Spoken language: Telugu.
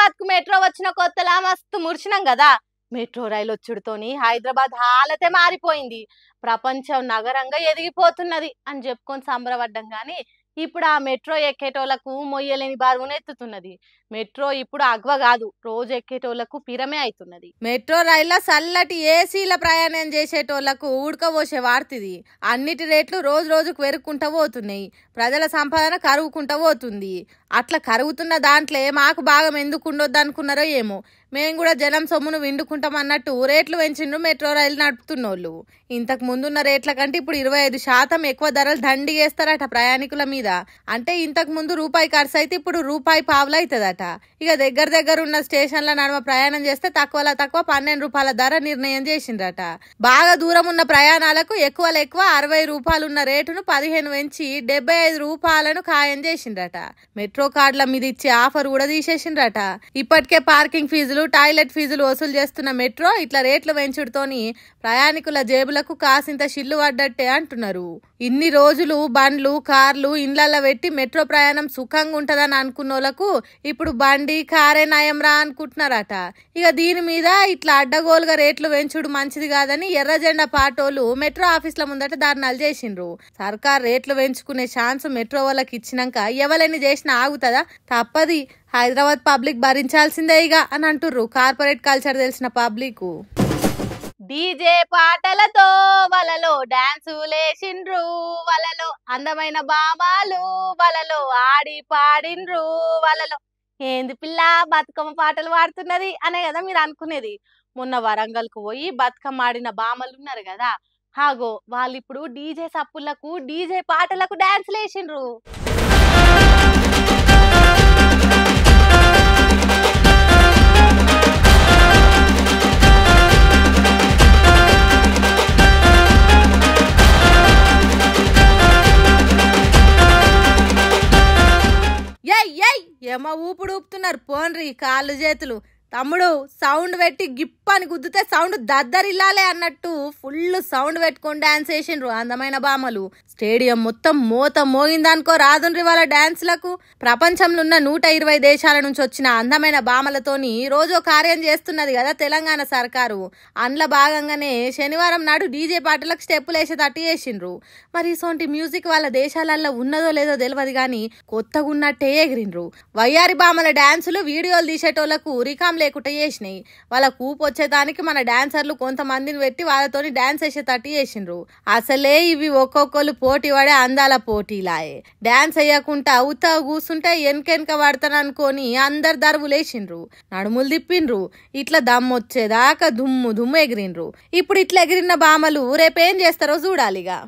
హైదరాబాద్ కు మెట్రో వచ్చిన కొత్తలా మస్తు మురిసినాం కదా. మెట్రో రైలు వచ్చుడుతోని హైదరాబాద్ హాలతే మారిపోయింది. ప్రపంచం నగరంగా ఎదిగిపోతున్నది అని చెప్పుకొని సంబరపడ్డం గాని ఇప్పుడు ఆ మెట్రో ఎక్కేటోళ్లకు మొయ్యలేని బరువును ఎత్తుతున్నది. మెట్రో ఇప్పుడు అగ్వ కాదు, రోజు ఎక్కేటోళ్లకు పిరమే అవుతున్నది. మెట్రో రైల్లో చల్లటి ఏసీల ప్రయాణం చేసేటోళ్లకు ఉడకబోసే వార్తిది. అన్నిటి రేట్లు రోజు రోజుకు పెరుగుకుంటూ పోతున్నాయి. ప్రజల సంపాదన కరుగుకుంటూ పోతుంది. అట్లా కరుగుతున్న దాంట్లో మాకు భాగం ఎందుకు ఉండొద్దు అనుకున్నారో ఏమో. మేము కూడా జనం సొమ్మును విండుకుంటాం అన్నట్టు రేట్లు పెంచిండ్రు మెట్రో రైలు నడుపుతున్నోళ్ళు. ఇంతకు ముందున్న రేట్ల కంటే ఇప్పుడు 25% ఎక్కువ ధరలు దండిగేస్తారట ప్రయాణికుల మీద. అంటే ఇంతకు ముందు రూపాయి ఖర్చు అయితే ఇప్పుడు రూపాయి పావులు అవుతుందట. ఇక దగ్గర ఉన్న స్టేషన్ల నడుమ ప్రయాణం చేస్తే తక్కువ 12 రూపాయల ధర నిర్ణయం చేసిండ్రట. బాగా దూరం ఉన్న ప్రయాణాలకు ఎక్కువ 60 రూపాయలు ఉన్న రేటును 15 పెంచి 75 రూపాయలను ఖాయం చేసిండ్రట. మెట్రో కార్డుల మీద ఇచ్చే ఆఫర్ కూడా తీసేసిండ్రట. ఇప్పటికే పార్కింగ్ ఫీజులు, టాయిలెట్ ఫీజులు వసూలు చేస్తున్న మెట్రో ఇట్లా రేట్లు పెంచుడుతోని ప్రయాణికుల జేబులకు కాసింత షిల్లు పడ్డట్టే అంటున్నారు. ఇన్ని రోజులు బండ్లు, కార్లు ఇండ్లల్లో పెట్టి మెట్రో ప్రయాణం సుఖంగా ఉంటదని అనుకున్నోళ్లకు ఇప్పుడు బండి, కారే నయంరా అనుకుంటున్నారట. ఇక దీని మీద ఇట్లా అడ్డగోలుగా రేట్లు పెంచుడు మంచిది కాదని ఎర్ర జెండా పాటోలు మెట్రో ఆఫీసుల ముందట ధర్నాలు చేసిండ్రు. సర్కార్ రేట్లు పెంచుకునే ఛాన్స్ మెట్రో వాళ్ళకి ఇచ్చినాక ఎవరైనా చేసినా ఆగుతుందా? తప్పది. హైదరాబాద్ పబ్లిక్ భరించాల్సిందే ఇక అని అంటుర్రు కార్పొరేట్ కల్చర్ తెలిసిన పబ్లిక్. డీజే పాటలతో వలలో డాన్సులేసిండ్రు, వలలో అందమైన బామాలు వలలో ఆడి పాడిండ్రు, వలలో ఏంది పిల్ల బతుకమ్మ పాటలు పాడుతున్నది అనే కదా మీరు అనుకునేది. మొన్న వరంగల్ కు పోయి బతుకమ్మ ఆడిన బామలు ఉన్నారు కదా, హాగో వాళ్ళు ఇప్పుడు డీజే సప్పులకు డీజే పాటలకు డాన్సులు వేసిండ్రు. ఏమో ఊపుడు ఊపుతున్నారు పోన్రి కాళ్ళు చేతులు. తమ్ముడు సౌండ్ పెట్టి గిప్పని గుద్దితే సౌండ్ దద్దరిల్లాలే అన్నట్టు ఫుల్ సౌండ్ పెట్టుకొని డాన్స్ వేసిండ్రు అందమైన బామలు. స్టేడియం మొత్తం మోత మోగిందనుకో రాదుండ్రి వాళ్ళ డాన్స్లకు. ప్రపంచంలో ఉన్న 120 దేశాల నుంచి వచ్చిన అందమైన బామలతోని రోజో కార్యం చేస్తున్నది కదా తెలంగాణ సర్కారు. అందులో భాగంగానే శనివారం నాడు డీజే పాటలకు స్టెప్పులు వేసేటట్టు చేసిండ్రు. మరి ఇసోంటి మ్యూజిక్ వాళ్ళ దేశాలలో ఉన్నదో లేదో తెలియదు కానీ కొత్తగా ఉన్నట్టే ఎగిరిండ్రు. వయ్యారి బామల డాన్సులు వీడియోలు తీసేటోళ్లకు రికామ్ లేకుండా చేసినాయి. వాళ్ళ కూపు వచ్చేదానికి మన డాన్సర్లు కొంతమందిని పెట్టి వాళ్ళతోని డాన్స్ వేసేటట్టు చేసిండ్రు. అసలే ఇవి ఒక్కొక్కరు పోటీ పడే అందాల పోటీలాయే. డాన్స్ వేయకుండా ఉత్తా కూర్చుంటే వెనక పడతాను అనుకొని అందరు దరువులేసిండ్రు, నడుములు తిప్పిండ్రు. ఇట్లా దమ్మొచ్చేదాకా దుమ్ము దుమ్ము ఎగిరిండ్రు. ఇప్పుడు ఇట్లా ఎగిరిన బామలు రేపేం చేస్తారో చూడాలిగా.